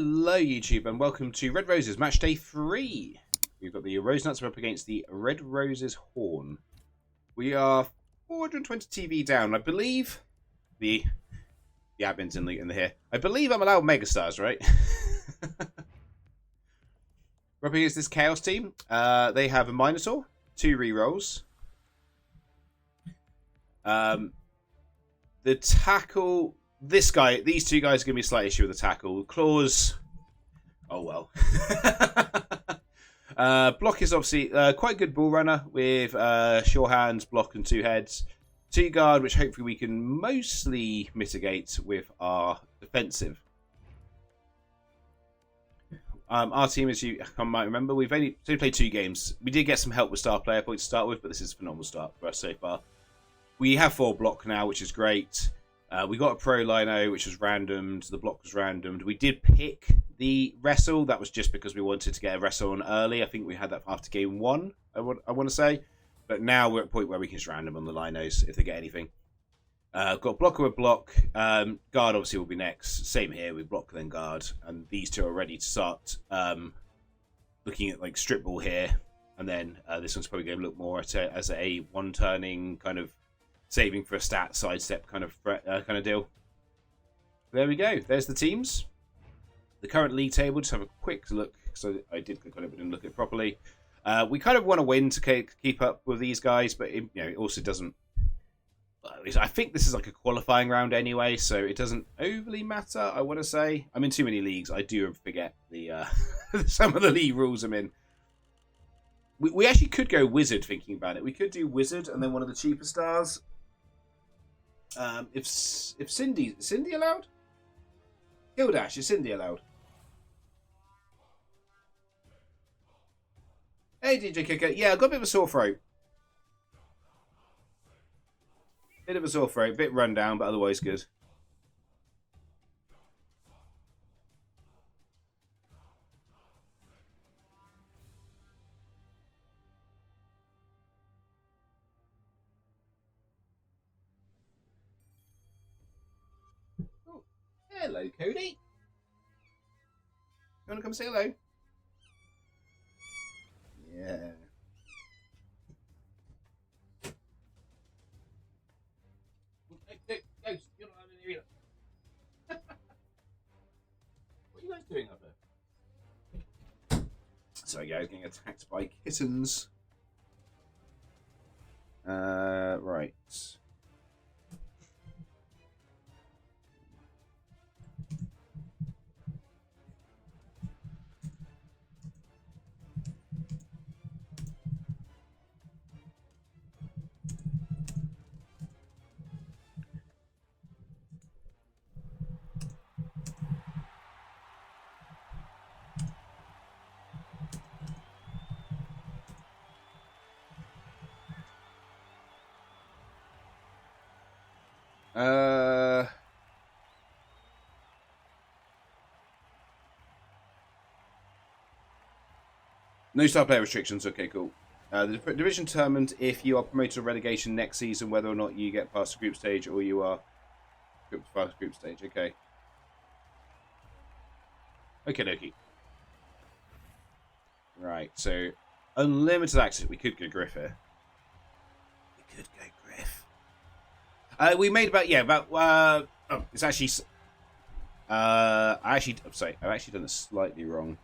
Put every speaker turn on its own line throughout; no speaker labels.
Hello YouTube and welcome to Red Roses Match Day 3. We've got the Rose Nuts up against the Red Roses Horn. We are 420 TV down. I believe the admin's in the here. I believe I'm allowed Megastars, right? We're up against this Chaos team. They have a Minotaur, 2 rerolls. The tackle... these two guys are going to be a slight issue with the tackle. Claws, oh well. Block is obviously quite a good ball runner with sure hands, block, and 2 heads. 2 guard, which hopefully we can mostly mitigate with our defensive. Our team, as you might remember, we've only played 2 games. We did get some help with star player points to start with, but this is a phenomenal start for us so far. We have 4 block now, which is great. We got a pro lino, which was randomed. The block was randomed. We did pick the wrestle. That was just because we wanted to get a wrestle on early. I think we had that after game 1, I want to say. But now we're at a point where we can just random on the linos if they get anything. Got blocker with block. Guard obviously will be next. Same here with block then guard. And these two are ready to start looking at like strip ball here. And then this one's probably going to look more as a one-turning kind of saving for a stat sidestep kind of deal. There we go. There's the teams. The current league table. Just have a quick look. So I did click on it, but didn't look at it properly. We kind of want to win to keep up with these guys, but it also doesn't. I think this is like a qualifying round anyway, so it doesn't overly matter. I want to say I'm in too many leagues. I do forget the some of the league rules I'm in. We actually could go wizard. Thinking about it, we could do wizard and then one of the cheaper stars. If Cindy allowed? Hildash, is Cindy allowed? Hey DJ Kicker, yeah, I got a bit of a sore throat. Bit of a sore throat, bit run down, but otherwise good. Hello, Cody. You want to come say hello? Yeah. No, you're not having any either. What are you guys doing up there? Sorry, guys, getting attacked by kittens. Right. No star player restrictions. Okay, cool. The division determined if you are promoted to relegation next season, whether or not you get past the group stage or you are past the group stage. Okay. Okay, dokie. Right, so unlimited access. We could go Griff here. We could go Griff. We made about it's actually. I've actually done it slightly wrong.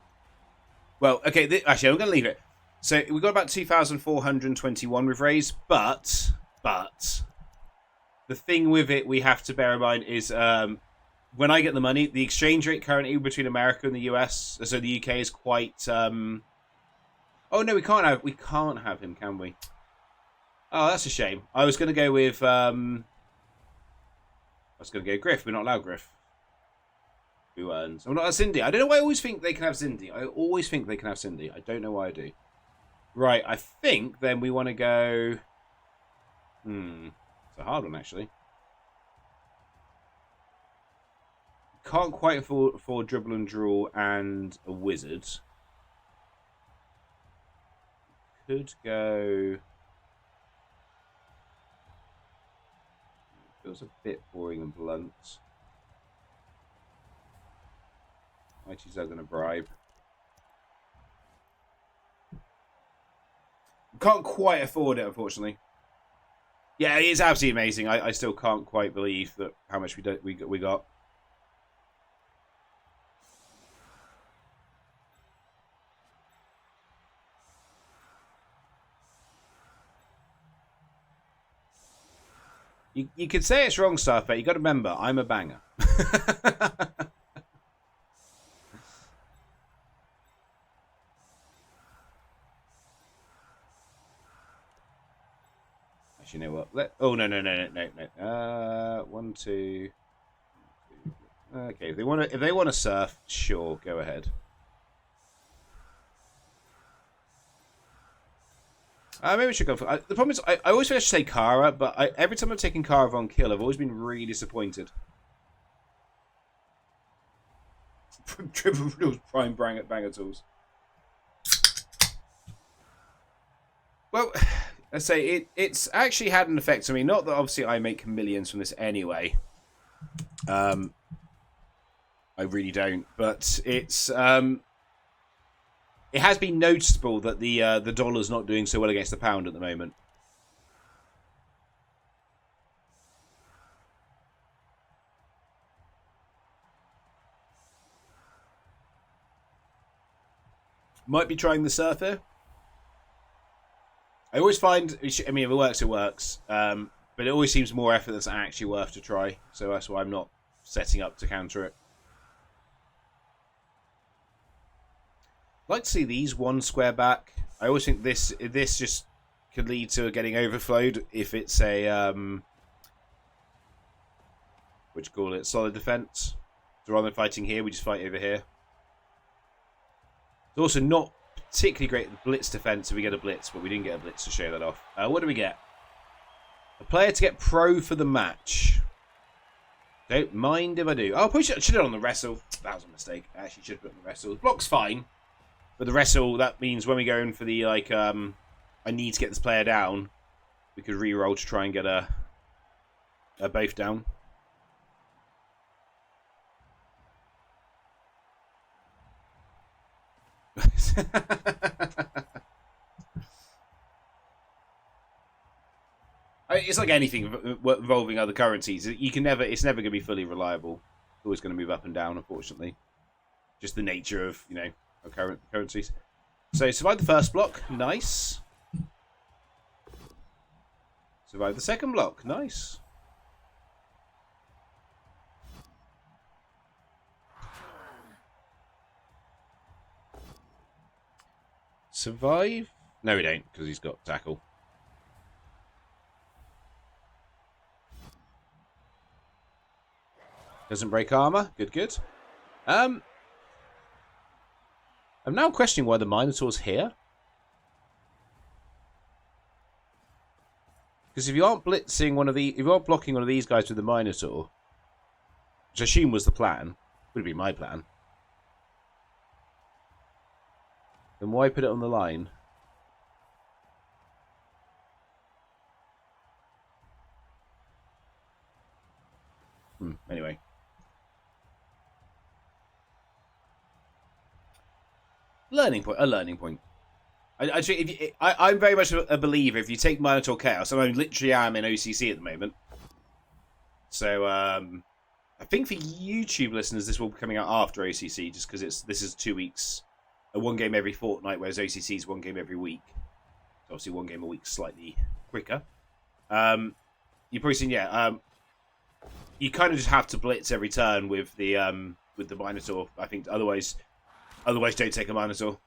Well, okay, actually, I'm going to leave it. So we got about 2,421 with Rays, but the thing with it we have to bear in mind is when I get the money, the exchange rate currently between America and the US, so the UK is quite. Oh no, we can't have him, can we? Oh, that's a shame. I was going to go with. I was going to go Griff. We're not allowed Griff. Who earns? I'm not a Cindy. I don't know why I always think they can have Cindy. I always think they can have Cindy. I don't know why I do. Right, I think then we want to go... It's a hard one, actually. Can't quite afford dribble and draw and a wizard. Could go... Feels a bit boring and blunt. Mighty Zug and a bribe. Can't quite afford it, unfortunately. Yeah, it's absolutely amazing. I still can't quite believe that how much we got. You could say it's wrong stuff, but you got to remember, I'm a banger. Actually, you know what? Oh no. 1, 2. Okay, if they want to surf, sure, go ahead. Maybe we should go for... the problem is, I always feel I should say Kara, but every time I've taken Kara on kill, I've always been really disappointed. Triple prime banger tools. Well, I say it's actually had an effect on me. Not that obviously I make millions from this anyway. I really don't, but it's it has been noticeable that the dollar's not doing so well against the pound at the moment. Might be trying the surf here. I always find, I mean, if it works, it works. But it always seems more effort that's actually worth to try. So that's why I'm not setting up to counter it. I'd like to see these one square back. I always think this just could lead to getting overflowed if it's a what do you call it, solid defense. So rather than fighting here, we just fight over here. It's also not particularly great blitz defense if we get a blitz, but we didn't get a blitz to show that off. What do we get? A player to get pro for the match. Don't mind if I do. Oh, I should have done it on the wrestle. That was a mistake. I actually should have put it on the wrestle. The block's fine. But the wrestle, that means when we go in for the, like, I need to get this player down, we could re-roll to try and get a both down. It's like anything involving other currencies. It's never going to be fully reliable. It's always going to move up and down, unfortunately. Just the nature of, you know, our currencies. So survive the first block, nice. Survive the second block, nice. Survive? No, we don't, because he's got tackle. Doesn't break armor. Good. I'm now questioning why the Minotaur's here. Because if you aren't blitzing if you aren't blocking one of these guys with the Minotaur, which I assume was the plan, would be my plan, then why put it on the line? Anyway. A learning point. I'm very much a believer. If you take Minotaur Chaos, and I literally am in OCC at the moment. So I think for YouTube listeners, this will be coming out after OCC, just because this is 2 weeks, one game every fortnight, whereas OCC is one game every week. So obviously, one game a week, slightly quicker. You've probably seen, you kind of just have to blitz every turn with the Minotaur. I think otherwise don't take a Minotaur.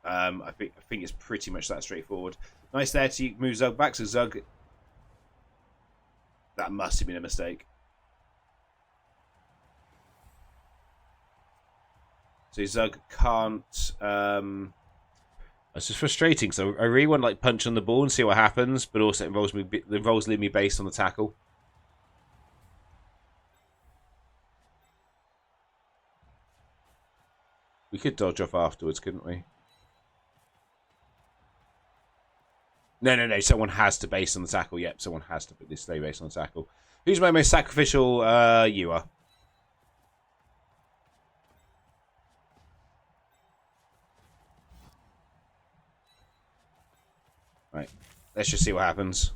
I think it's pretty much that straightforward. Nice there to move Zug back. So Zug, that must have been a mistake. So Zug can't. It's just frustrating. So I really want to punch on the ball and see what happens, but also it involves leaving me based on the tackle. We could dodge off afterwards, couldn't we? No. Someone has to base on the tackle. Yep, someone has to stay based on the tackle. Who's my most sacrificial? You are. Right. Let's just see what happens.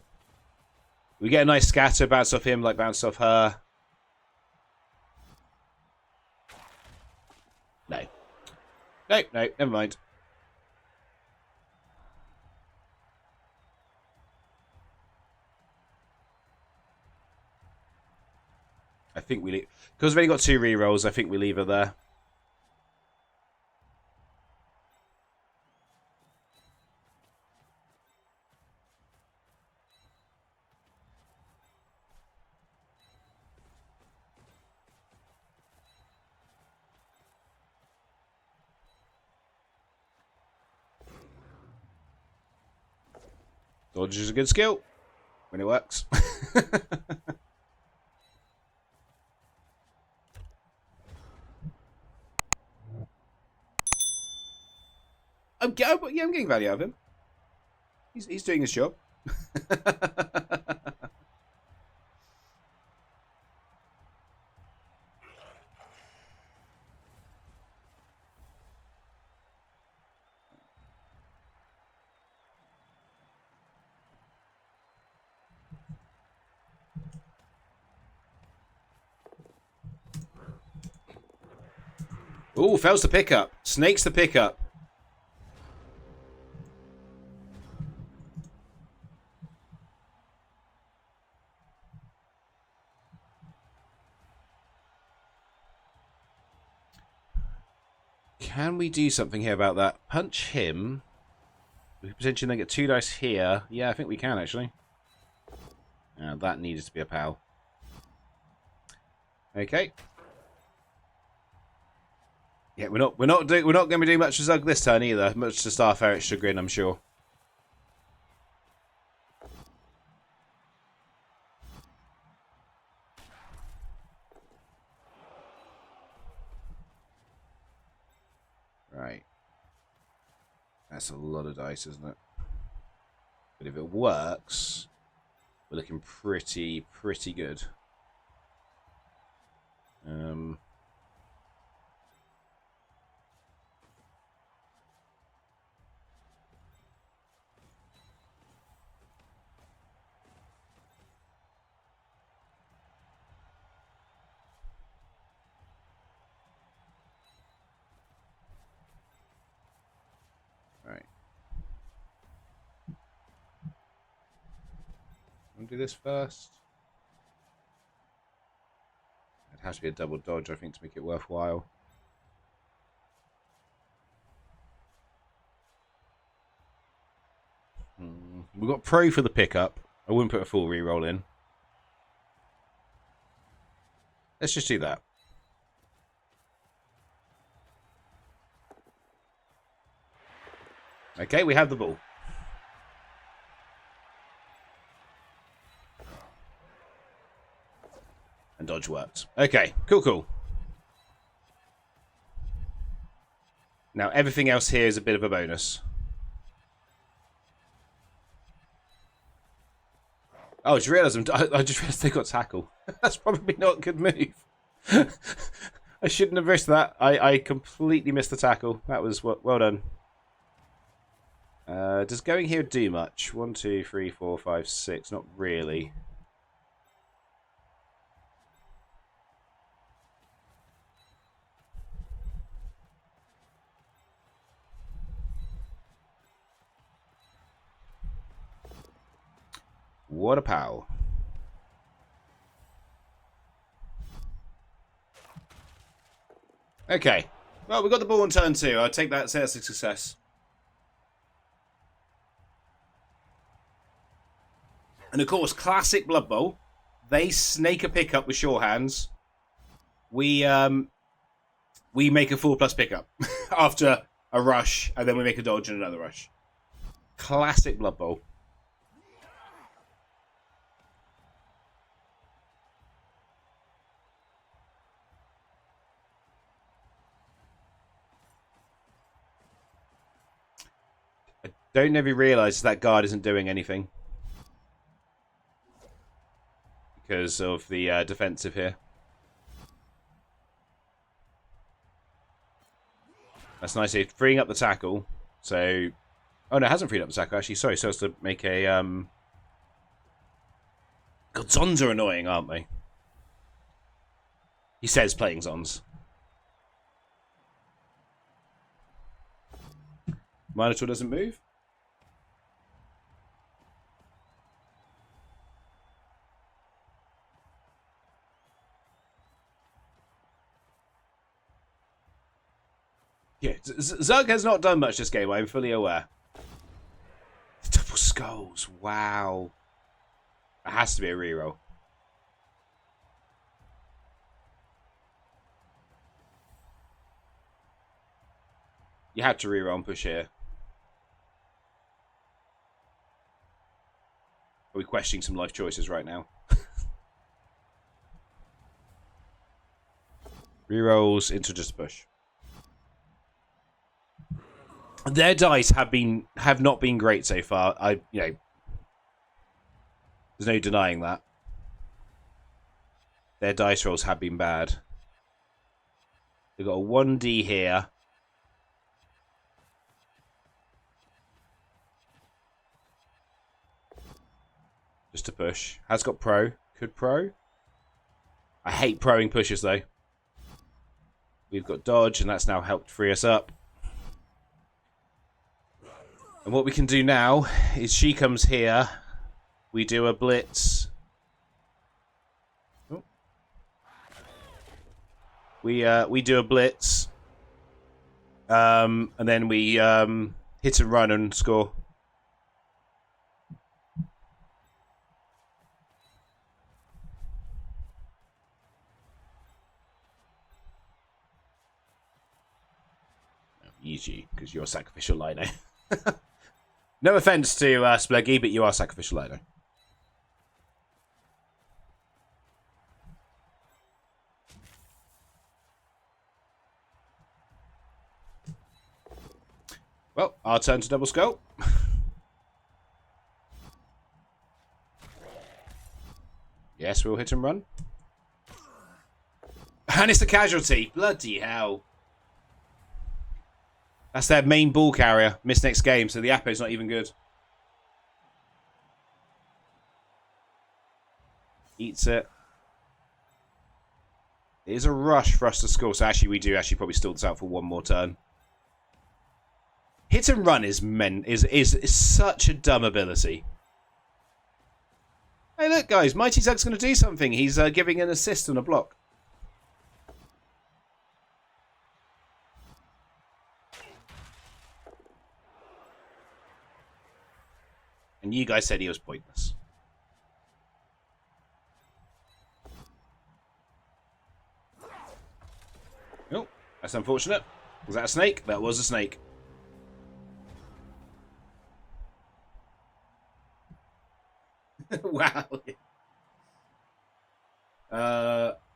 We get a nice scatter, bounce off him, like bounce off her. No. No, no, never mind. I think we leave... Because we've only got 2 rerolls, I think we leave her there. Dodge is a good skill. When it works. I'm getting value out of him. He's doing his job. Ooh, fails the pickup. Snakes the pickup. Can we do something here about that? Punch him. We potentially then get 2 dice here. Yeah, I think we can actually. That needed to be a POW. Okay. Yeah, we're not going to be doing much to Zug this turn either. Much to Star Ferret's chagrin, I'm sure. Right. That's a lot of dice, isn't it? But if it works, we're looking pretty good. Right. Want to do this first? It has to be a double dodge, I think, to make it worthwhile. We've got pro for the pickup. I wouldn't put a full reroll in. Let's just do that. Okay, we have the ball. And dodge worked. Okay, cool. Now, everything else here is a bit of a bonus. Oh, I just realised they got tackle. That's probably not a good move. I shouldn't have risked that. I completely missed the tackle. That was well done. Does going here do much? 1, 2, 3, 4, 5, 6. Not really. What a POW. Okay. Well, we got the ball on turn 2. I'll take that, say that's a success. And of course, classic Blood Bowl. They snake a pickup with sure hands. We make a 4+ pickup after a rush, and then we make a dodge and another rush. Classic Blood Bowl. I don't know if he realises that guard isn't doing anything because of the defensive here. That's nice. Freeing up the tackle, so Oh, no, it hasn't freed up the Sacco, actually. Sorry, so as to make a... God, Zons are annoying, aren't they? He says playing Zons. Minotaur doesn't move? Yeah, Zug has not done much this game, I'm fully aware. Double skulls, wow. It has to be a reroll. You had to reroll and push here. Are we questioning some life choices right now? Rerolls into just push. Their dice have not been great so far. There's no denying that. Their dice rolls have been bad. They've got a 1D here. Just to push. Has got pro. Could pro. I hate proing pushes though. We've got dodge, and that's now helped free us up. And what we can do now is she comes here. We do a blitz. Oh. We do a blitz. And then we hit and run and score. Easy, because you're sacrificial lino. No offense to Spluggy, but you are sacrificial lino. Well, our turn to double skull. Yes, we'll hit and run. And it's the casualty. Bloody hell. That's their main ball carrier. Missed next game, so the Apo's not even good. Eats it. It is a rush for us to score, so actually we do actually probably stall this out for one more turn. Hit and run is such a dumb ability. Hey look guys, Mighty Zug's going to do something. He's giving an assist on a block. And you guys said he was pointless. Oh, that's unfortunate. Was that a snake? That was a snake. Wow.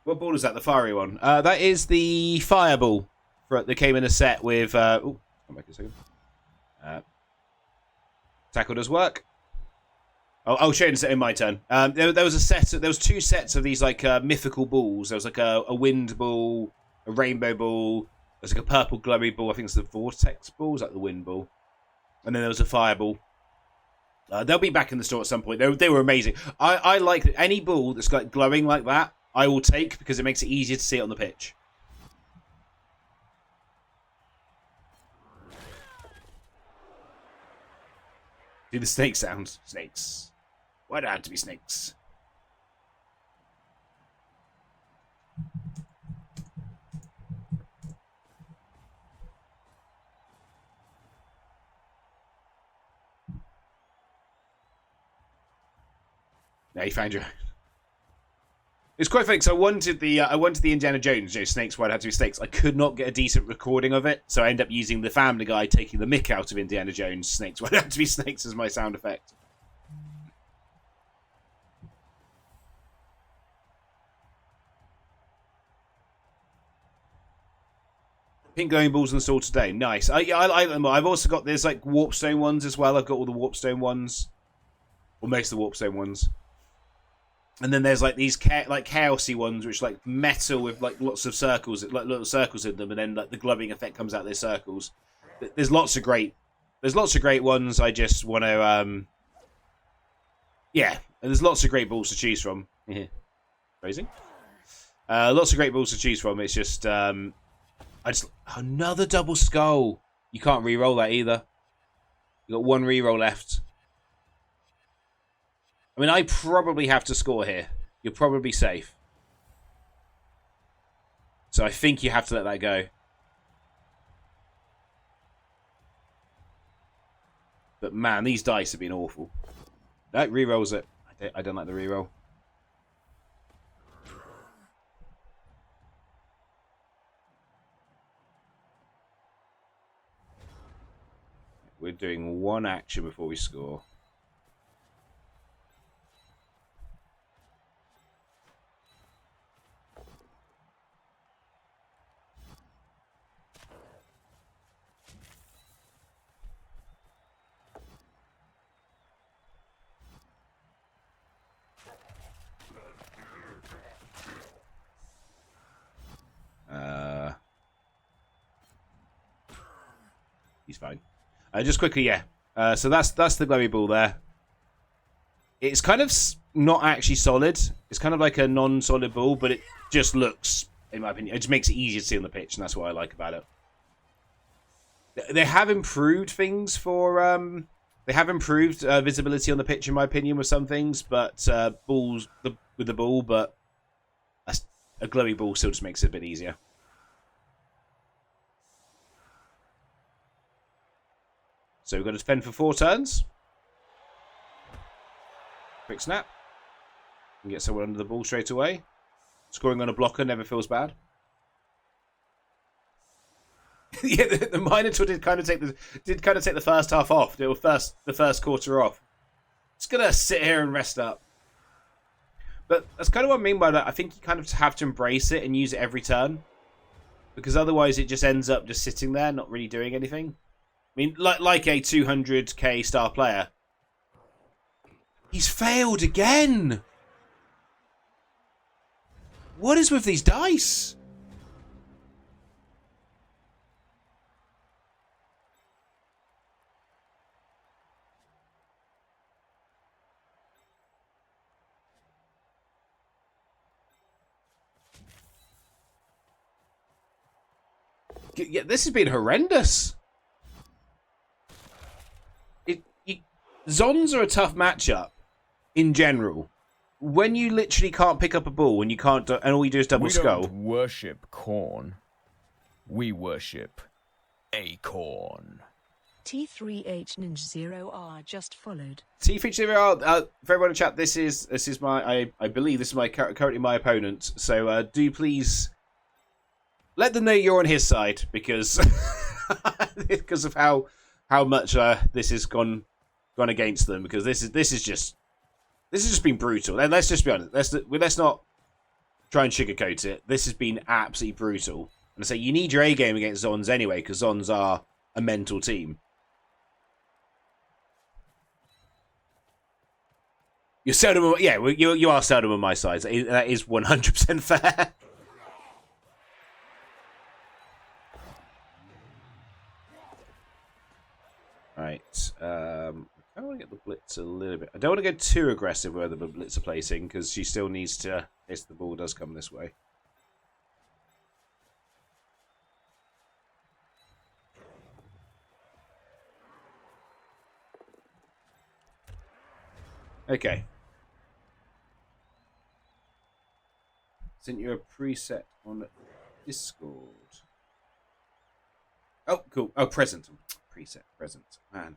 What ball is that? The fiery one. That is the fireball that came in a set with... oh, come back a second. Tackle does work. I'll show you in my turn. There was a set. There was two sets of these like mythical balls. There was like a wind ball, a rainbow ball. There's like a purple glowy ball. I think it's the vortex ball. Is like the wind ball. And then there was a fireball. They'll be back in the store at some point. They were amazing. I like any ball that's like glowing like that. I will take because it makes it easier to see it on the pitch. Do the snake sounds. Snakes. Why do I have to be snakes? Now you found your... It's quite funny because I wanted the Indiana Jones, snakes, why it had to be snakes. I could not get a decent recording of it, so I ended up using the Family Guy taking the mick out of Indiana Jones, snakes, why it had to be snakes as my sound effect. Pink glowing balls in the store today. Nice. I like them. I've also got, there's like warpstone ones as well. I've got all the warpstone ones. Or most of the warpstone ones. And then there's like these like chaosy ones, which like metal with like lots of circles, like little circles in them, and then like the glowing effect comes out of their circles. There's lots of great there's lots of great ones. I just want to, yeah, there's lots of great balls to choose from. Crazy. Lots of great balls to choose from. It's just, another double skull. You can't re-roll that either. You got one re-roll left. I mean, I probably have to score here. You're probably safe. So I think you have to let that go. But man, these dice have been awful. That re-rolls it. I don't like the re-roll. We're doing one action before we score. He's fine. Just quickly, yeah. So that's the glowy ball there. It's kind of not actually solid. It's kind of like a non-solid ball, but it just looks, in my opinion, it just makes it easier to see on the pitch, and that's what I like about it. They have improved things for they have improved visibility on the pitch, in my opinion, with some things, but with the ball, but a glowy ball still just makes it a bit easier. So we've got to defend for 4 turns. Quick snap. And get someone under the ball straight away. Scoring on a blocker never feels bad. Yeah, the Minotaur did kind of take the first half off. The first quarter off. Just gonna sit here and rest up. But that's kind of what I mean by that. I think you kind of have to embrace it and use it every turn, because otherwise it just ends up just sitting there, not really doing anything. I mean, like a 200k star player. He's failed again! What is with these dice? Yeah, this has been horrendous. Zons are a tough matchup in general. When you literally can't pick up a ball and you can't, and all you do is double skull.
We don't worship corn. We worship acorn.
T3H Ninja 0R just followed.
T3H0R, for everyone in chat, this is my, I believe this is my currently my opponent. So do please let them know you're on his side, because because of how much this has gone against them, because this has just been brutal. And let's just be honest. Let's not try and sugarcoat it. This has been absolutely brutal. And I say you need your A game against Zons anyway, because Zons are a mental team. You're seldom, yeah. You are seldom on my side. That is 100% fair. Right. I want to get the blitz a little bit. I don't want to go too aggressive where the blitz are placing, because she still needs to, if the ball does come this way. Okay. Sent you a preset on Discord. Oh, cool. Oh, present. Preset. Present. Man.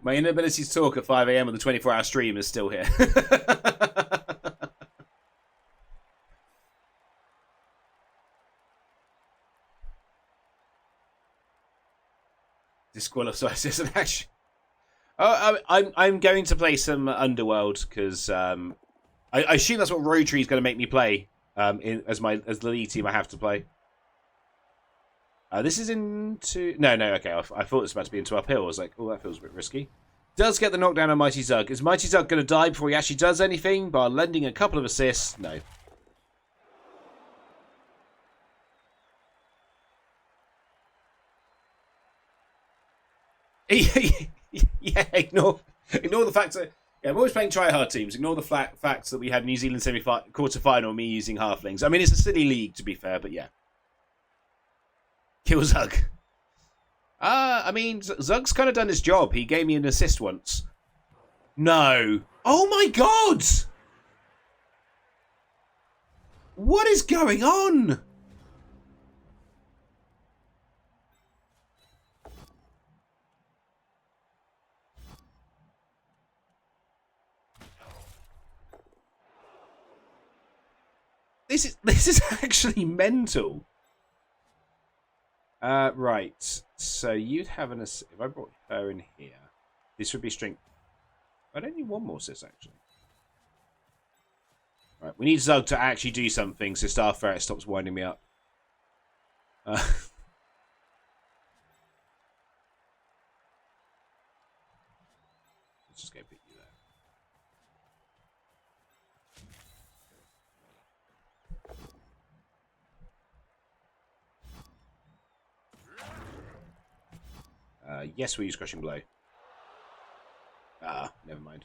My inability to talk at 5 AM on the 24-hour stream is still here. Disqualifies as an action. Oh, I'm going to play some Underworld, because I assume that's what Rotary is going to make me play as the lead team I have to play. This is into... No, okay. I thought it was about to be into uphill. I was like, oh, that feels a bit risky. Does get the knockdown on Mighty Zug. Is Mighty Zug going to die before he actually does anything by lending a couple of assists? No. Yeah, ignore the fact that I'm always playing try-hard teams. Ignore the facts that we had New Zealand quarter-final, me using halflings. I mean, it's a silly league, to be fair, but yeah. Kill Zug. I mean, Zug's kind of done his job. He gave me an assist once. No. Oh my god! What is going on? This is actually mental. Right. So you'd have an assist. If I brought her in here, this would be strength. I don't need one more assist, actually. Right, we need Zug to actually do something so Star Ferret stops winding me up. Let's just go pick you there. Yes, we use Crushing Blow. Ah, never mind.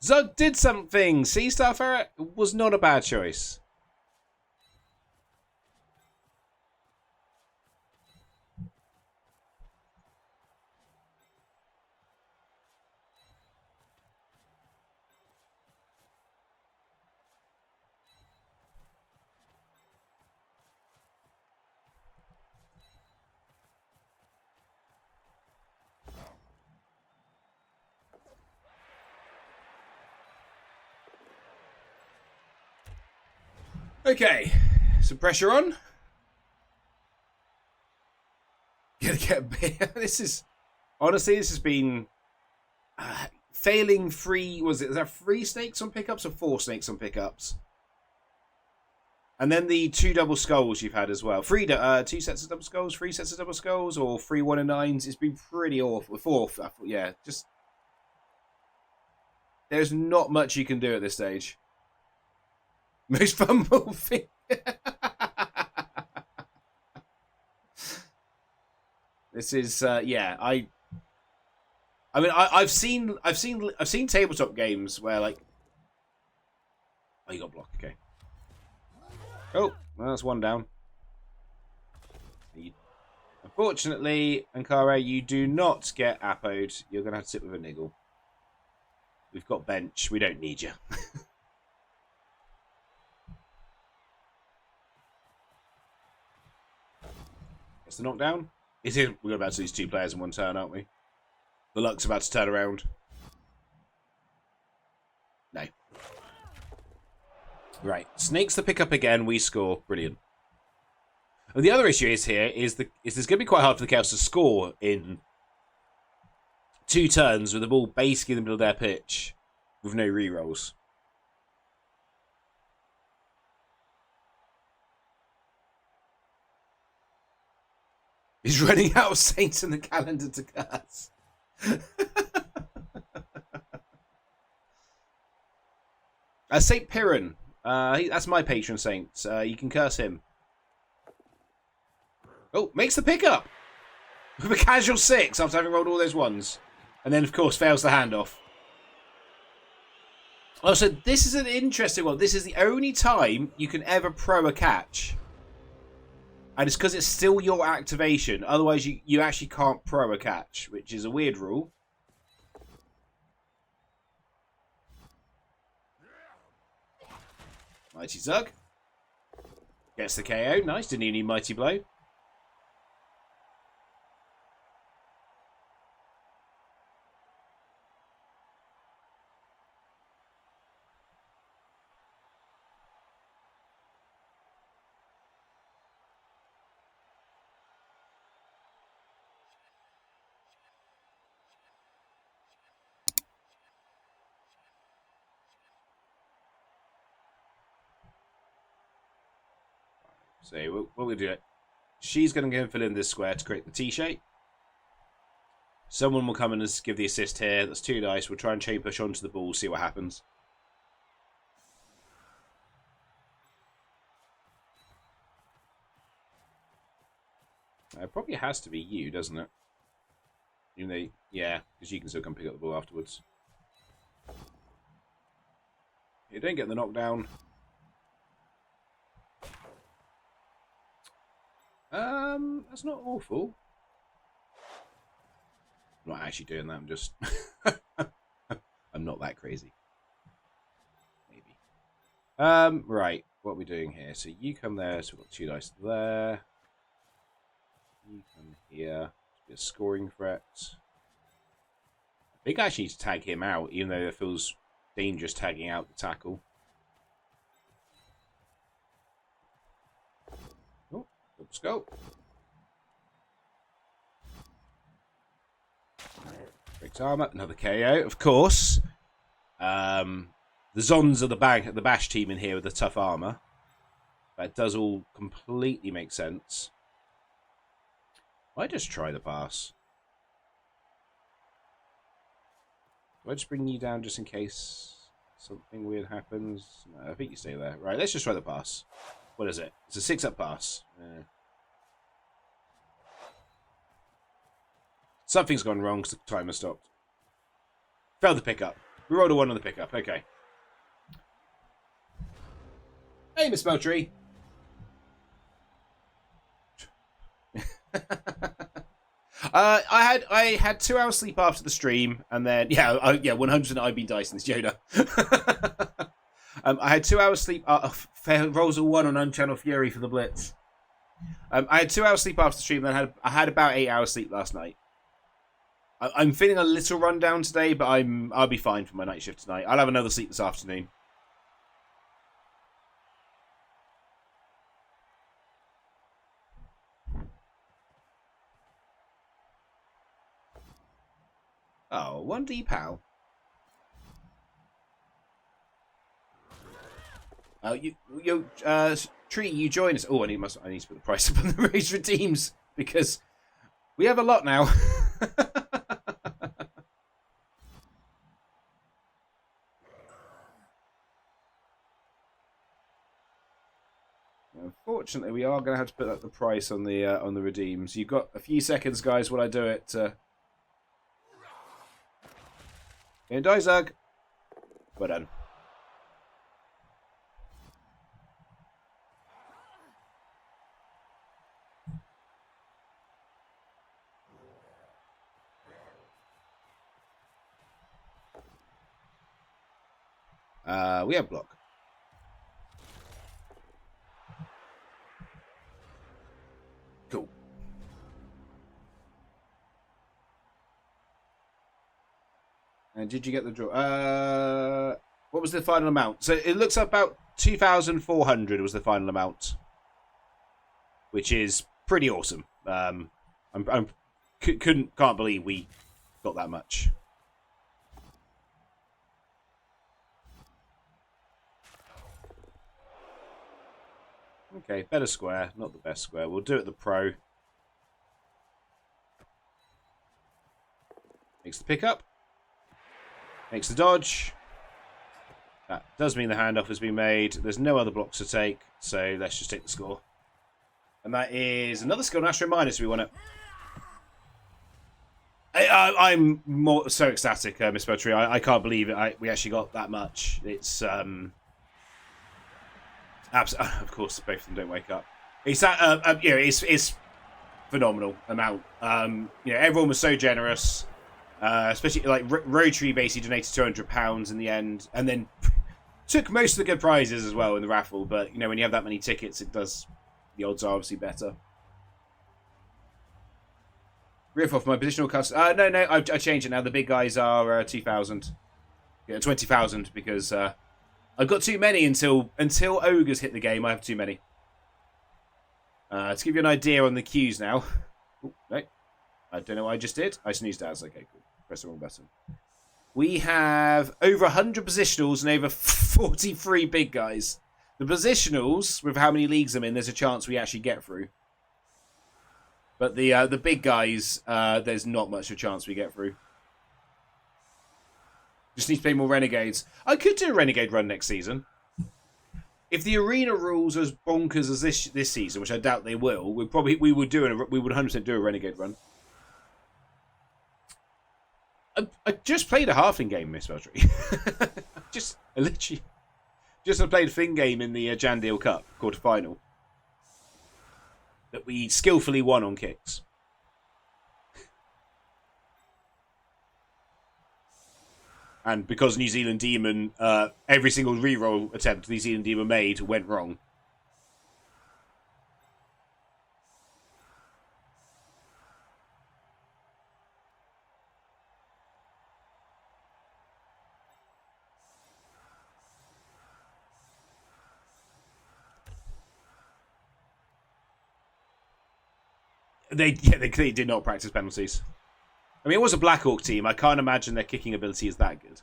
Zug did something! See, Star Ferret? It was not a bad choice. Okay, some pressure on. Gonna get this is honestly, this has been failing three. Is that 3 snakes on pickups or 4 snakes on pickups? And then the 2 double skulls you've had as well. 2 sets of double skulls, 3 sets of double skulls, or 3 1 and 9s. It's been pretty awful. 4, yeah, just there's not much you can do at this stage. Most fumble thing. This is yeah. I mean, I've seen tabletop games where like, oh, you got blocked. Okay. Oh, well, that's 1 down. Unfortunately, Ankara, you do not get Apoed. You're gonna have to sit with a niggle. We've got bench. We don't need you. It's the knockdown. We're about to lose 2 players in 1 turn, aren't we? The luck's about to turn around. No. Right. Snakes to pick up again. We score. Brilliant. And the other issue is there's going to be quite hard for the Chaos to score in 2 turns with the ball basically in the middle of their pitch with no rerolls. He's running out of saints in the calendar to curse. Saint Piran. That's my patron saint. You can curse him. Oh, makes the pickup! With a casual 6 after having rolled all those 1s. And then, of course, fails the handoff. Oh, so this is an interesting one. This is the only time you can ever pro a catch. And it's because it's still your activation. Otherwise, you actually can't pro a catch, which is a weird rule. Mighty Zug. Gets the KO. Nice. Didn't even need Mighty Blow. So what we'll do it. She's going to go and fill in this square to create the T shape. Someone will come and give the assist here. That's 2 dice. We'll try and chain push onto the ball, see what happens. It probably has to be you, doesn't it? You know, yeah, because you can still come pick up the ball afterwards. You don't get the knockdown. That's not awful. I'm not actually doing that. I'm just. I'm not that crazy. Maybe. Right. What are we doing here? So you come there. So we've got 2 dice there. You come here. Be a scoring threat. I think I actually need to tag him out, even though it feels dangerous tagging out the tackle. Oh, let's go. Breaks armor, another KO, of course. The Zons are the bash team in here with the tough armor. That does all completely make sense. I just try the pass. Do I just bring you down just in case something weird happens? No, I think you stay there. Right, let's just try the pass. What is it? It's a 6-up pass. Something's gone wrong because the timer stopped. Failed the pickup. We rolled a 1 on the pickup. Okay. Hey, Miss Beltry. I had 2 hours sleep after the stream, and then 100% I've been dicing this Yoda. I had 2 hours sleep. Rolls a 1 on Unchannel Fury for the Blitz. I had 2 hours sleep after the stream, then I had about 8 hours sleep last night. I'm feeling a little run down today, but I'll be fine for my night shift tonight. I'll have another sleep this afternoon. Oh, 1D pal. Tree, you join us. Oh, I need to put the price up on the raise redeems because we have a lot now. Unfortunately, we are going to have to put up the price on the redeems. You've got a few seconds, guys, while I do it. And die, Zug. Well done. We have block. Cool. And did you get the draw? What was the final amount? So it looks about 2,400 was the final amount, which is pretty awesome. Can't believe we got that much. Okay, better square, not the best square. We'll do it the pro. Makes the pickup. Makes the dodge. That does mean the handoff has been made. There's no other blocks to take, so let's just take the score. And that is another skill Astro minus. We want it. I'm so ecstatic, Miss Beltry. I can't believe it. We actually got that much. It's of course, both of them don't wake up. It's it's phenomenal amount. Everyone was so generous, especially like Rotary basically donated £200 in the end, and then took most of the good prizes as well in the raffle. But when you have that many tickets, the odds are obviously better. Riff off my positional cost. No, I changed it now. The big guys are 2,000. Yeah, 20,000 because. I've got too many until ogres hit the game. I have too many. To give you an idea on the queues now. Ooh, no, I don't know what I just did. I snoozed as. Okay, cool. Press the wrong button. We have over 100 positionals and over 43 big guys. The positionals, with how many leagues I'm in, there's a chance we actually get through. But the big guys, there's not much of a chance we get through. Just need to play more Renegades. I could do a Renegade run next season. if the arena rules are as bonkers as this season, which I doubt they will, we would 100% do a Renegade run. I just played a halfling game, Miss Beltry. I literally just played a Finn game in the Jandale Cup quarter-final that we skillfully won on kicks. And because New Zealand Demon, every single reroll attempt New Zealand Demon made went wrong. They clearly did not practice penalties. I mean, it was a Black Hawk team. I can't imagine their kicking ability is that good.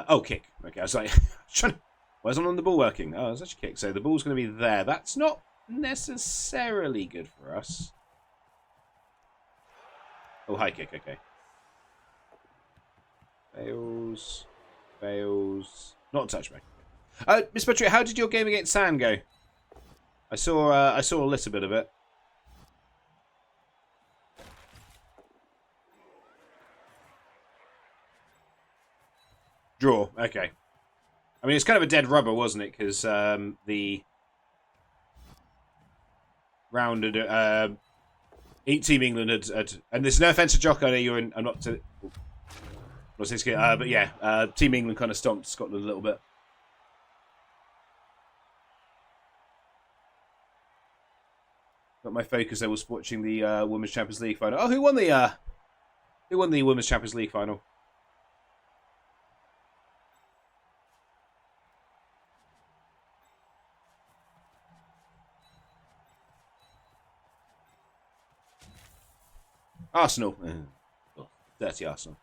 Oh, kick. Okay, I was like, where's on the ball working? Oh, it's actually kick. So the ball's going to be there. That's not necessarily good for us. Oh, high kick. Okay. Fails. Fails. Not a touchback. Miss Patrick, how did your game against San go? I saw a little bit of it. Draw. Okay. I mean, it's kind of a dead rubber, wasn't it? Because the rounded Team England had, and there's no offense to Jock. I know you're in. I'm not saying but yeah, Team England kind of stomped Scotland a little bit. But my focus there was watching the Women's Champions League final. Oh, who won the Women's Champions League final? Arsenal. Oh, dirty Arsenal.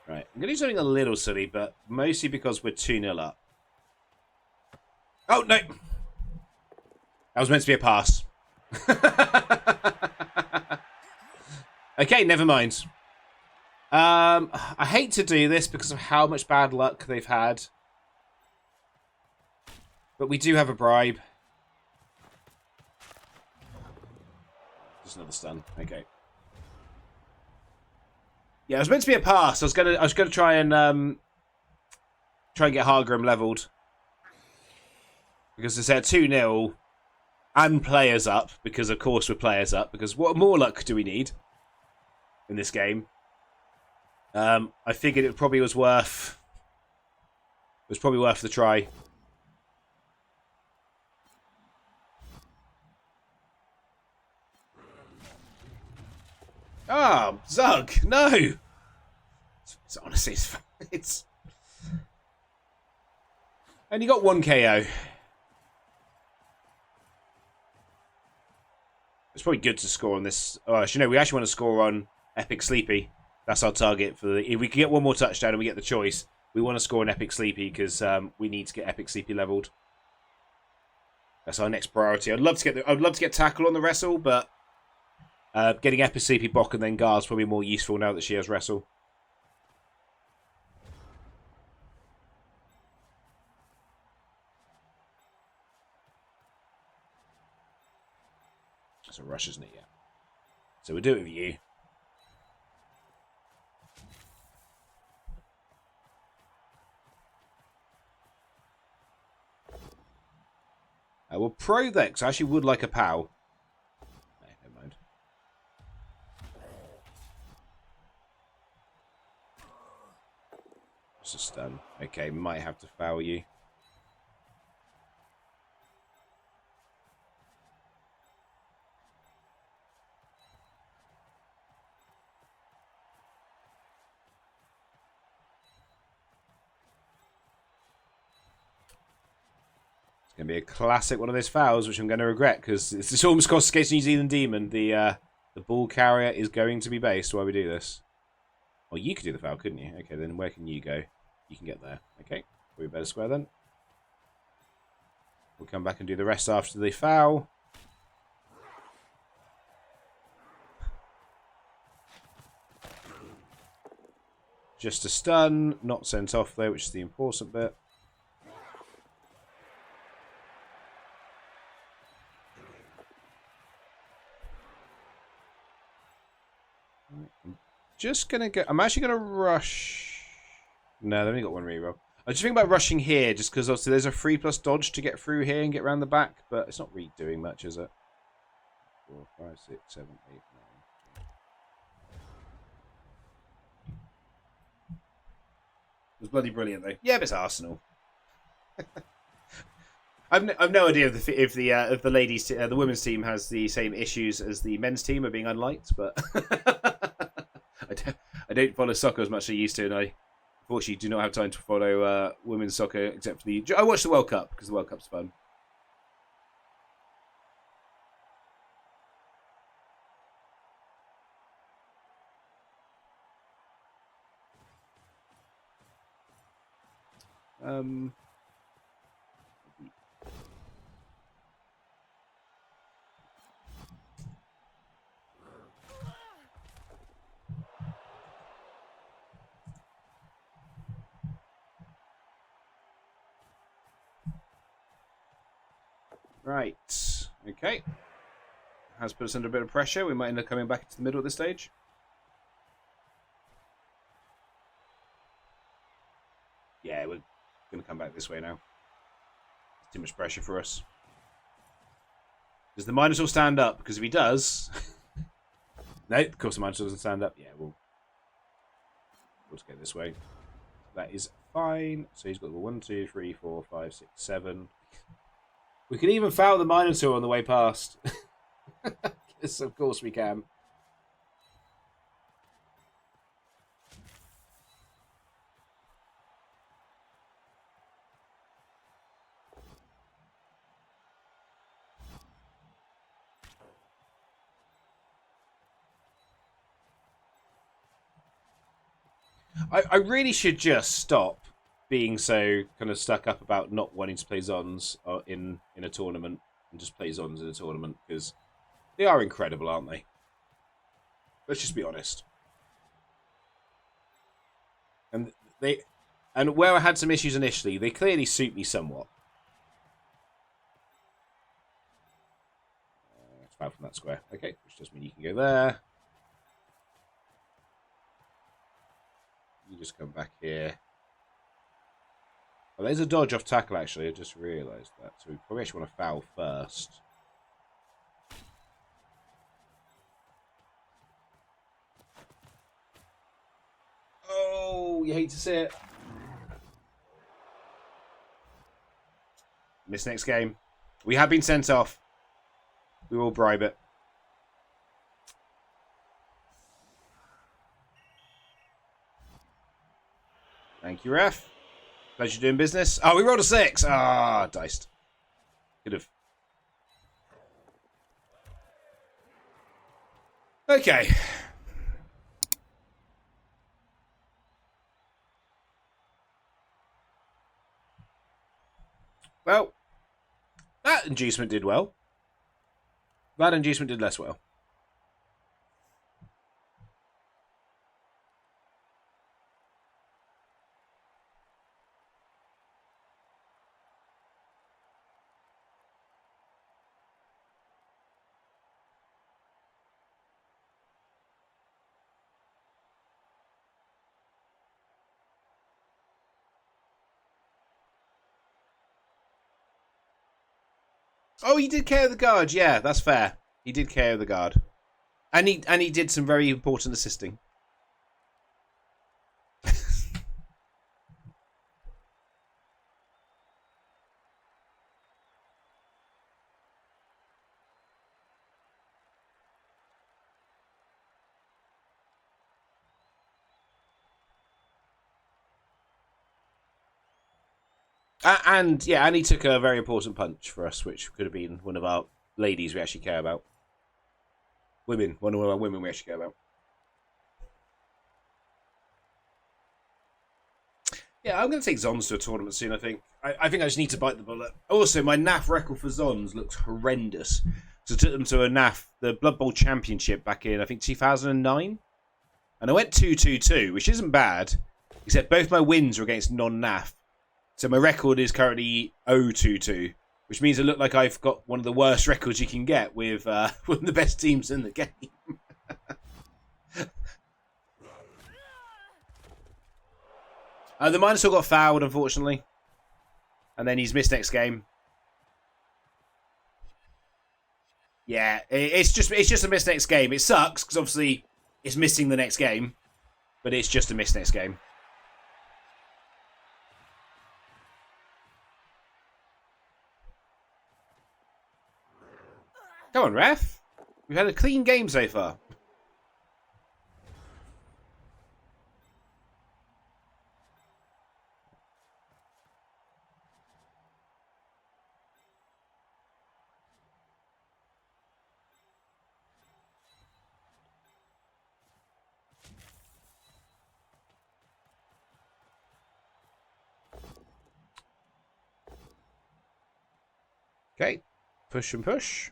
Right, I'm going to do something a little silly, but mostly because we're 2-0 up. Oh, no! That was meant to be a pass. Okay, never mind. I hate to do this because of how much bad luck they've had. But we do have a bribe. Just another stun. Okay. Yeah, it was meant to be a pass. I was gonna try and get Hargrim leveled. Because it's at 2-0 and players up, because of course we're players up, because what more luck do we need in this game? I figured it probably was worth the try. Ah, oh, Zug, no! It's honestly, it's... And you got 1 KO. It's probably good to score on this. Oh, actually, no, we actually want to score on Epic Sleepy. That's our target. If we can get 1 more touchdown and we get the choice, we want to score on Epic Sleepy because we need to get Epic Sleepy leveled. That's our next priority. I'd love to get tackle on the wrestle, but... getting Epic Sleepy Bok and then Gar's probably more useful now that she has Wrestle. That's a rush, isn't it? Yeah. So we'll do it with you. We'll pro that, because I actually would like a POW. A stun. Okay, might have to foul you. It's going to be a classic one of those fouls, which I'm going to regret, because it's almost cost against New Zealand Demon. The ball carrier is going to be based while we do this. Well, you could do the foul, couldn't you? Okay, then where can you go? You can get there. Okay, we better square then. We'll come back and do the rest after the foul. Just a stun, not sent off though, which is the important bit. I'm actually gonna rush. No, they've only got one reroll. I just think about rushing here, just because obviously there's a 3+ dodge to get through here and get around the back, but it's not really doing much, is it? 4, 5, 6, 7, 8, 9. It was bloody brilliant though. Yeah, but it's Arsenal. I've no idea if the ladies, the women's team has the same issues as the men's team of being unliked, but I don't follow soccer as much as I used to, and I unfortunately do not have time to follow women's soccer except for I watch the World Cup because the World Cup's fun. Right. Okay. Has put us under a bit of pressure. We might end up coming back into the middle at this stage. Yeah, we're going to come back this way now. It's too much pressure for us. Does the Minotaur stand up? Because if he does... No, of course the Minotaur doesn't stand up. Yeah, we'll just go this way. That is fine. So he's got the 1, 2, 3, 4, 5, 6, 7... We can even foul the Minotaur on the way past. Yes, of course we can. I really should just stop being so kind of stuck up about not wanting to play Zons in a tournament and just play Zons in a tournament, because they are incredible, aren't they? Let's just be honest. And where I had some issues initially, they clearly suit me somewhat. It's foul from that square. Okay, which does mean you can go there. You just come back here. Oh, there's a dodge off tackle, actually. I just realised that. So we probably actually want to foul first. Oh, you hate to see it. Miss next game. We have been sent off. We will bribe it. Thank you, ref. Pleasure doing business. Oh, we rolled a 6. Ah, diced. Could have. Okay. Well, that inducement did well. That inducement did less well. Oh, he did KO the guard. Yeah, that's fair. He did KO the guard, and he did some very important assisting. And yeah, and he took a very important punch for us, which could have been one of our ladies we actually care about. Women, one of our women we actually care about. Yeah, I'm going to take Zons to a tournament soon, I think. I think I just need to bite the bullet. Also, my NAF record for Zons looks horrendous. So I took them to a NAF, the Blood Bowl Championship back in, I think, 2009. And I went 2-2-2, which isn't bad, except both my wins are against non-NAF. So my record is currently 0-2-2, which means I look like I've got one of the worst records you can get with one of the best teams in the game. The Minotaur got fouled, unfortunately. And then he's missed next game. Yeah, it's just a miss next game. It sucks, because obviously it's missing the next game. But it's just a miss next game. Come on, ref. We've had a clean game so far. Okay. Push and push.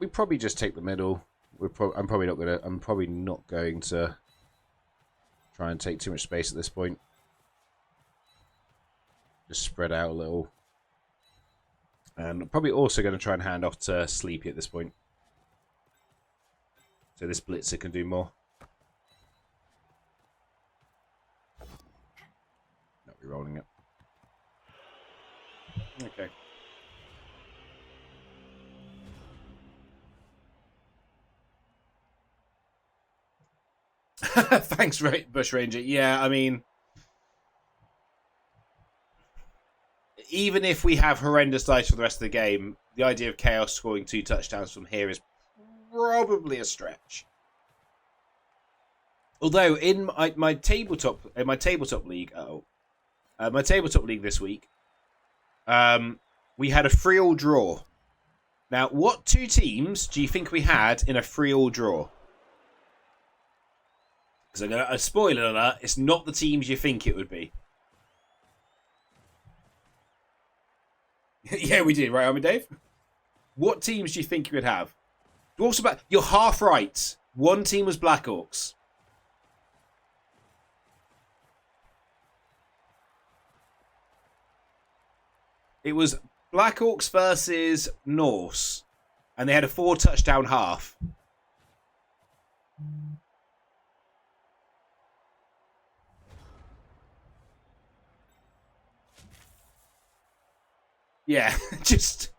We probably just take the middle. I'm probably not going to try and take too much space at this point. Just spread out a little. And I'm probably also going to try and hand off to Sleepy at this point. So this blitzer can do more. Not re-rolling it. Okay. Thanks, Bush Ranger. Yeah, I mean, even if we have horrendous dice for the rest of the game, the idea of Chaos scoring 2 touchdowns from here is probably a stretch. Although in my tabletop league, my tabletop league this week, we had a 3-all draw. Now, what 2 teams do you think we had in a 3-all draw? Because I'm gonna spoiler alert, it's not the teams you think it would be. Yeah, we did, right, Army Dave? What teams do you think you would have? You're half right. One team was Black Orcs. It was Black Orcs versus Norse. And they had a 4-touchdown half. Yeah, just...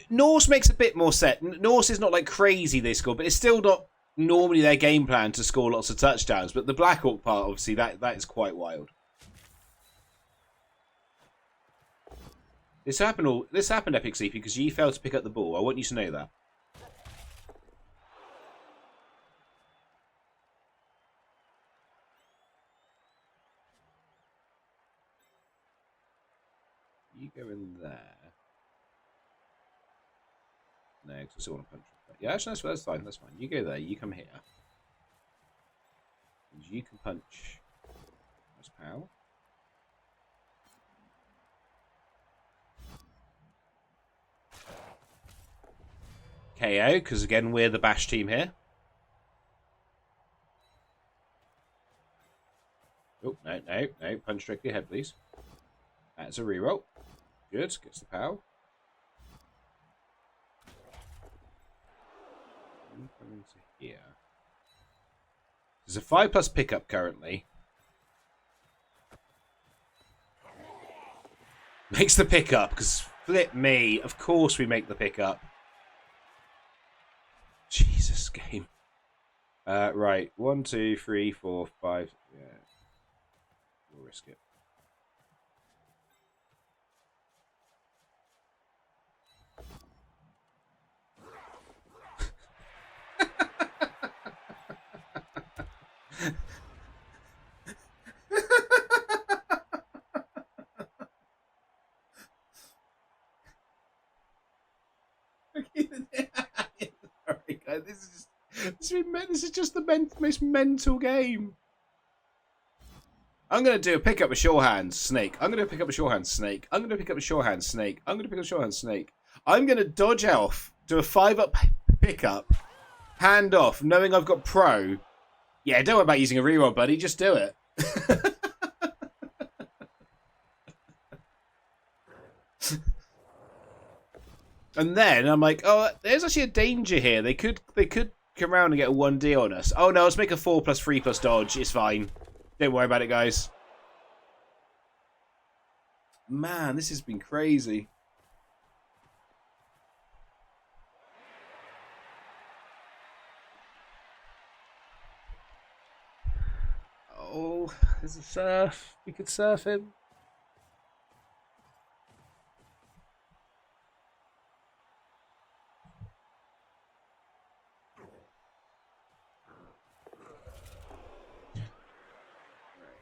Norse makes a bit more sense. Norse is not like crazy they score, but it's still not normally their game plan to score lots of touchdowns. But the Black Orc part, obviously, that is quite wild. This happened, Epic Sleepy, because you failed to pick up the ball. I want you to know that. You go in there. No, because I still want to punch. Yeah, actually, that's fine. That's fine. You go there. You come here. And you can punch. That's pow. KO, because again, we're the bash team here. Oh, no. Punch directly ahead, please. That's a reroll. Good. Gets the pow. Come into here. There's a 5+ pickup currently. Makes the pickup, because flip me. Of course we make the pickup. Jesus, game. Right. 1, 2, 3, 4, 5. Yeah. We'll risk it. This is just the most mental game. I'm going to do a pick up a shorehand snake. I'm going to pick up a shorehand snake. I'm going to pick up a shorehand snake. I'm going to pick up a shorehand snake. I'm going to dodge elf, do a 5-up pickup, hand off, knowing I've got pro. Yeah, don't worry about using a reroll, buddy. Just do it. And then I'm like, oh, there's actually a danger here. They could come around and get a 1D on us. Oh no, let's make a 4+3+ dodge. It's fine. Don't worry about it, guys. Man, this has been crazy. Oh, there's a surf. We could surf him.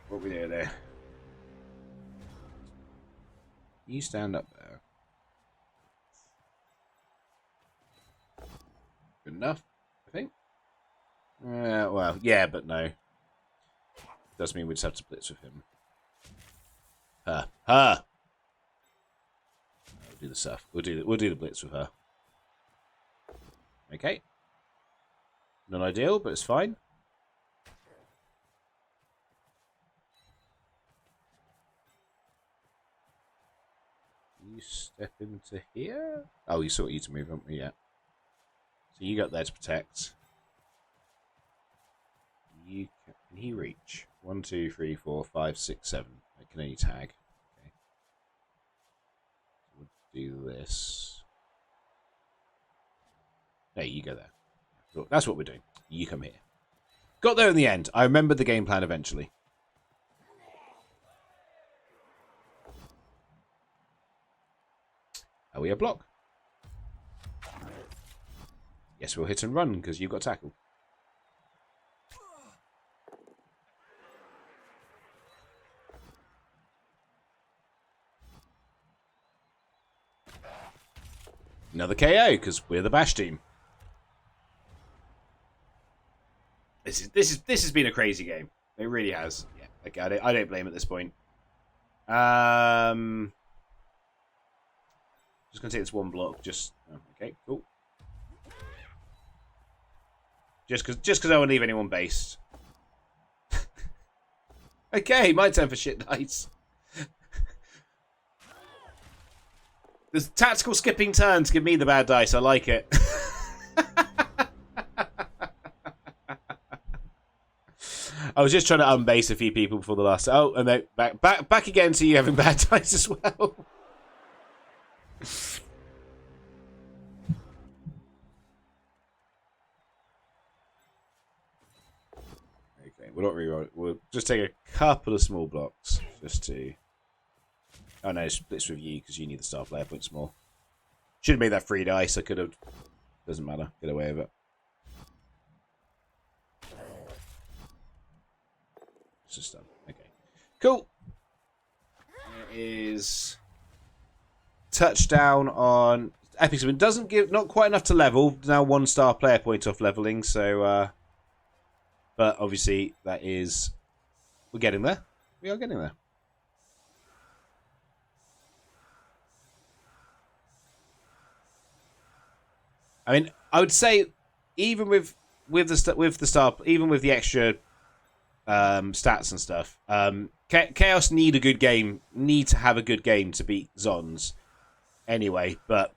What we do there? You stand up there. Good enough, I think. Well, yeah, but no. Does mean we just have to blitz with him. Her. We'll do the surf. We'll do the blitz with her. Okay. Not ideal, but it's fine. You step into here? Oh, you saw you to move, haven't we? Yeah. So you got there to protect. You can he reach? 1, 2, 3, 4, 5, 6, 7. I can only tag. Okay. So we'll do this. Hey, you go there. Look, that's what we're doing. You come here. Got there in the end. I remembered the game plan eventually. Are we a block? Yes, we'll hit and run because you've got tackle. Another KO because we're the bash team. This has been a crazy game. It really has. Yeah, okay, I don't blame at this point. Just gonna take this one block. Okay, cool. Just because I won't leave anyone based. Okay, my turn for shit dice. There's tactical skipping turns. Give me the bad dice. I like it. I was just trying to unbase a few people before the last. Oh, and then back again to you having bad dice as well. Okay, we're not reroll. We'll just take a couple of small blocks just to. Oh no, splits with you because you need the star player points more. Should have made that 3 dice. I could have. Doesn't matter. Get away with it. It's just done. Okay, cool. There is touchdown on Epic Spin. Doesn't give not quite enough to level. Now 1 star player point off leveling. So, but obviously that is we're getting there. We are getting there. I mean, I would say even with the extra stats and stuff, Chaos need a good game. Need to have a good game to beat Zons. Anyway, but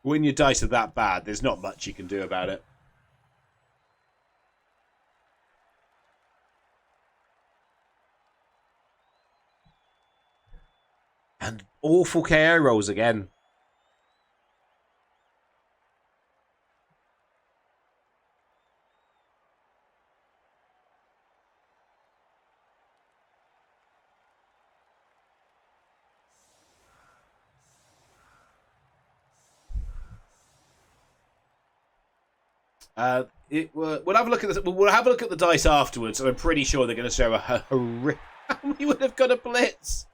when your dice are that bad, there's not much you can do about it. And awful KO rolls again. We'll have a look at this. We'll have a look at the dice afterwards, and I'm pretty sure they're going to show a horrific. We would have got a blitz.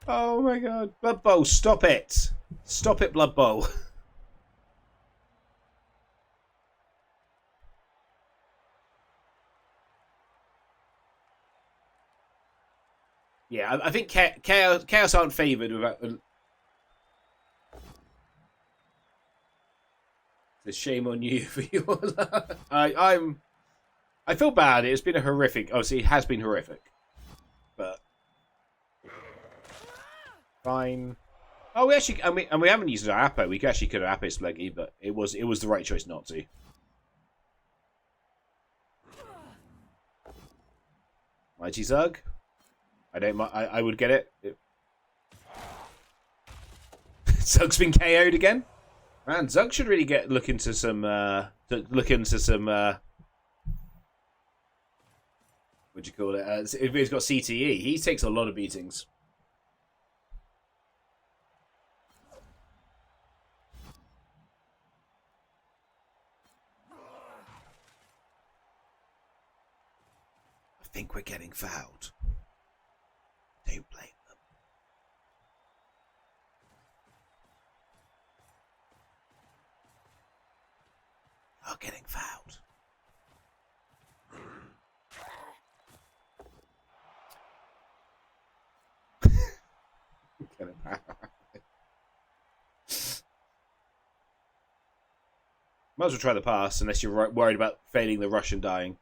Oh my god, Blood Bowl, stop it! Stop it, Blood Bowl. Yeah, I think Chaos aren't favoured without. It's a shame on you for yours. I feel bad. It's been a horrific. Obviously, it has been horrific, but fine. Oh, we actually, and we haven't used our Apo. We actually could have Apo Sleggy, but it was the right choice not to. Mighty Zug. I would get it. Zug's been KO'd again. Man, Zug should really look into some what'd you call it? If he's got CTE, he takes a lot of beatings. I think we're getting fouled. Don't blame them. Are getting fouled. Getting fouled. Might as well try the pass unless you're worried about failing the rush and dying.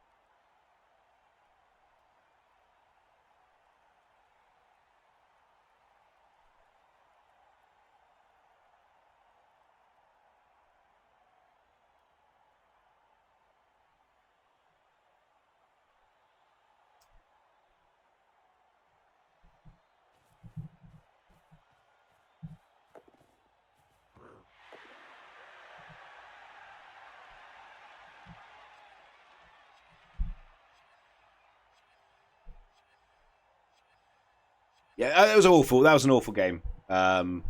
Yeah, that was awful. That was an awful game, Ninja.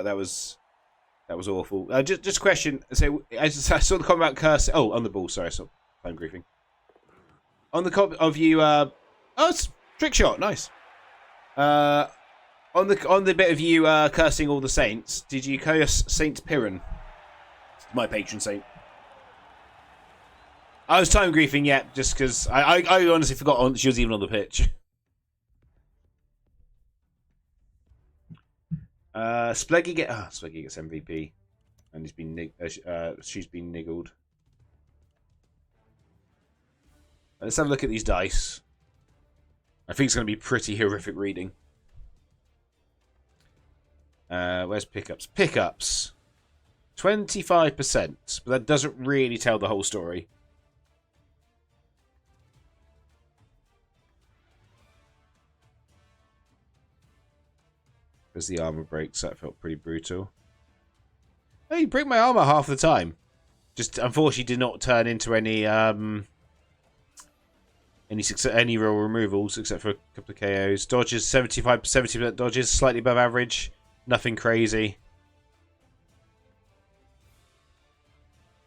That was awful. Just a question. So I saw the comment about cursing. Oh, on the ball. Sorry, I saw time griefing. On the comment of you. Oh, it's trick shot. Nice. On the bit of you cursing all the saints. Did you curse Saint Piran, my patron saint? I was time griefing, yeah, just because I honestly forgot she was even on the pitch. Spleggy gets MVP, and she's been niggled. Let's have a look at these dice. I think it's going to be pretty horrific reading. Where's pickups? Pickups, 25%, but that doesn't really tell the whole story. Because the armor breaks, that felt pretty brutal. Oh, you break my armor half the time. Just unfortunately did not turn into any real removals except for a couple of KOs. Dodges 70% dodges, slightly above average. Nothing crazy.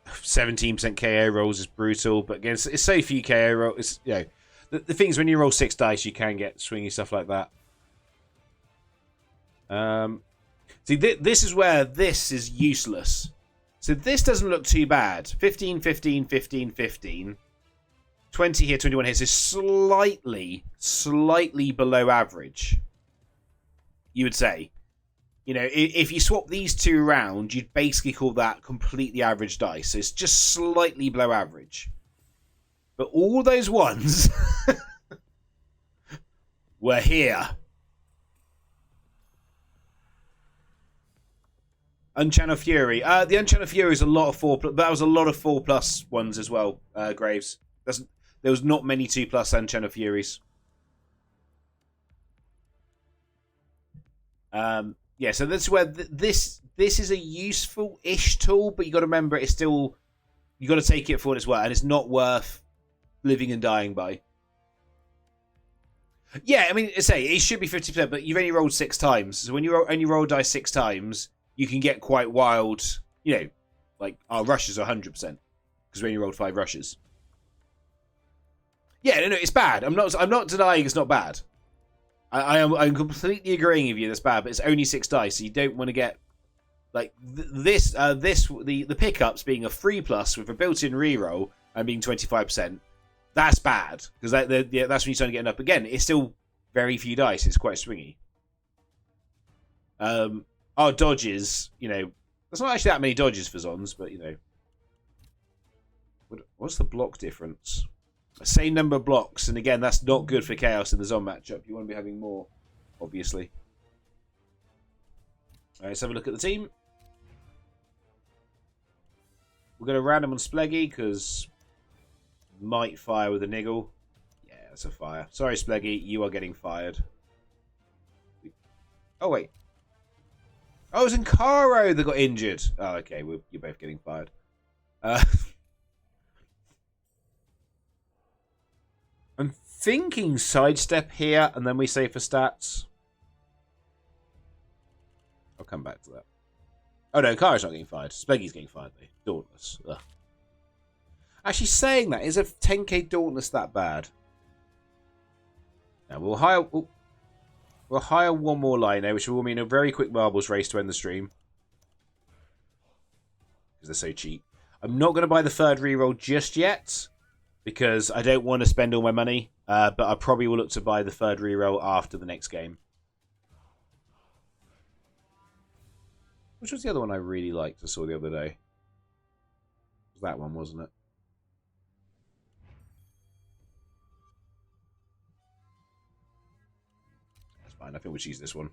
17% KO rolls is brutal, but again, it's so few KO rolls. It's, you know, the thing is when you roll 6 dice, you can get swingy stuff like that. See, this is where this is useless. So this doesn't look too bad. 15, 15, 15, 15. 20 here, 21 here. So slightly below average, you would say. You know, if you swap these two around, you'd basically call that completely average dice. So it's just slightly below average. But all those ones were here. Unchannel Fury. The Unchannel Fury is a lot of 4+. That was a lot of 4+ ones as well, Graves. There was not many 2+ Unchannel Furies. Yeah, so that's where this is a useful-ish tool, but you got to remember it's still, you got to take it for what it's worth, and it's not worth living and dying by. Yeah, I mean, say it should be 50%, but you've only rolled 6 times. So when you only roll dice 6 times, you can get quite wild. You know, like our rushes are 100% because we only rolled 5 rushes. Yeah, no, it's bad. I'm not denying it's not bad. I'm completely agreeing with you. That's bad, but it's only 6 dice, so you don't want to get like the pickups being a 3+ with a built-in reroll and being 25%. That's bad because that's when you start getting up again. It's still very few dice. It's quite swingy. Our dodges, you know, there's not actually that many dodges for Zons, but, you know. What's the block difference? The same number of blocks, and again, that's not good for Chaos in the Zon matchup. You want to be having more, obviously. Alright, let's have a look at the team. We're going to random on Spleggy, because might fire with a niggle. Yeah, that's a fire. Sorry, Spleggy, you are getting fired. Oh, wait. Oh, it was Encaro that got injured. Oh, okay, you're both getting fired. I'm thinking sidestep here, and then we save for stats. I'll come back to that. Oh no, Kara's not getting fired. Spleggy's getting fired though. Dauntless. Ugh. Actually, saying that, is a 10k Dauntless that bad? Now we'll hire one more liner, which will mean a very quick marbles race to end the stream. Because they're so cheap. I'm not going to buy the third reroll just yet, because I don't want to spend all my money. But I probably will look to buy the third reroll after the next game. Which was the other one I really liked I saw the other day? It was that one, wasn't it? That's fine. I think we'll choose this one.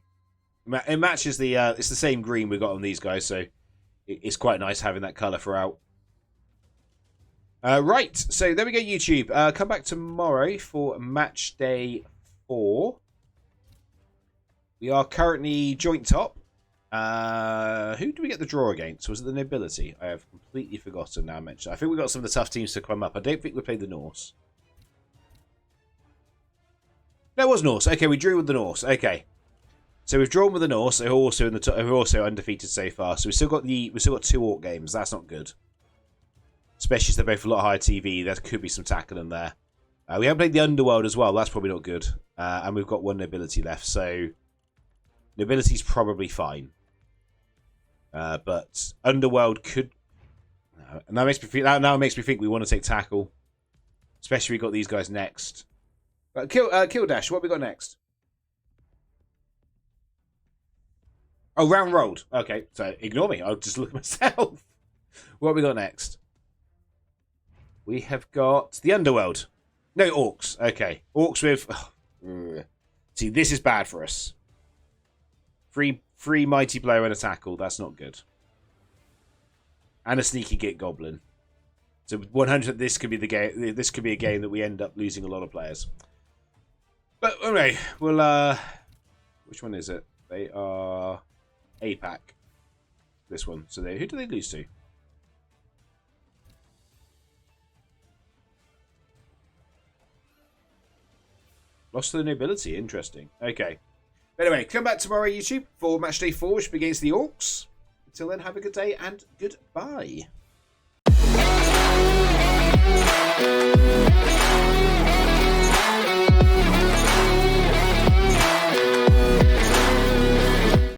It matches the... it's the same green we got on these guys, so it's quite nice having that colour throughout. Right, so there we go, YouTube. Come back tomorrow for match day 4. We are currently joint top. Who do we get the draw against? Was it the Nobility? I have completely forgotten now. I think we got some of the tough teams to come up. I don't think we played the Norse. No, it was Norse. Okay, we drew with the Norse. Okay, so we've drawn with the Norse. They're also in the we're also undefeated so far. So we still got 2 Orc games. That's not good. Especially if they're both a lot higher TV. There could be some tackle in there. We haven't played the Underworld as well. That's probably not good. And we've got 1 Nobility left. So Nobility's probably fine. But Underworld could... And that makes me think we want to take tackle. Especially we got these guys next. Kill Dash, what have we got next? Oh, round rolled. Okay, so ignore me. I'll just look at myself. What have we got next? We have got the Underworld. No, Orcs. Okay. Orcs with... See, this is bad for us. Free Mighty Blow and a tackle. That's not good. And a Sneaky Git Goblin. So 100. This could be the game. This could be a game that we end up losing a lot of players. But anyway, we'll. Which one is it? They are APAC. This one. So who do they lose to? Lost to the Nobility. Interesting. Okay. Anyway, come back tomorrow, YouTube, for match day 4, which begins the Orcs. Until then, have a good day and goodbye.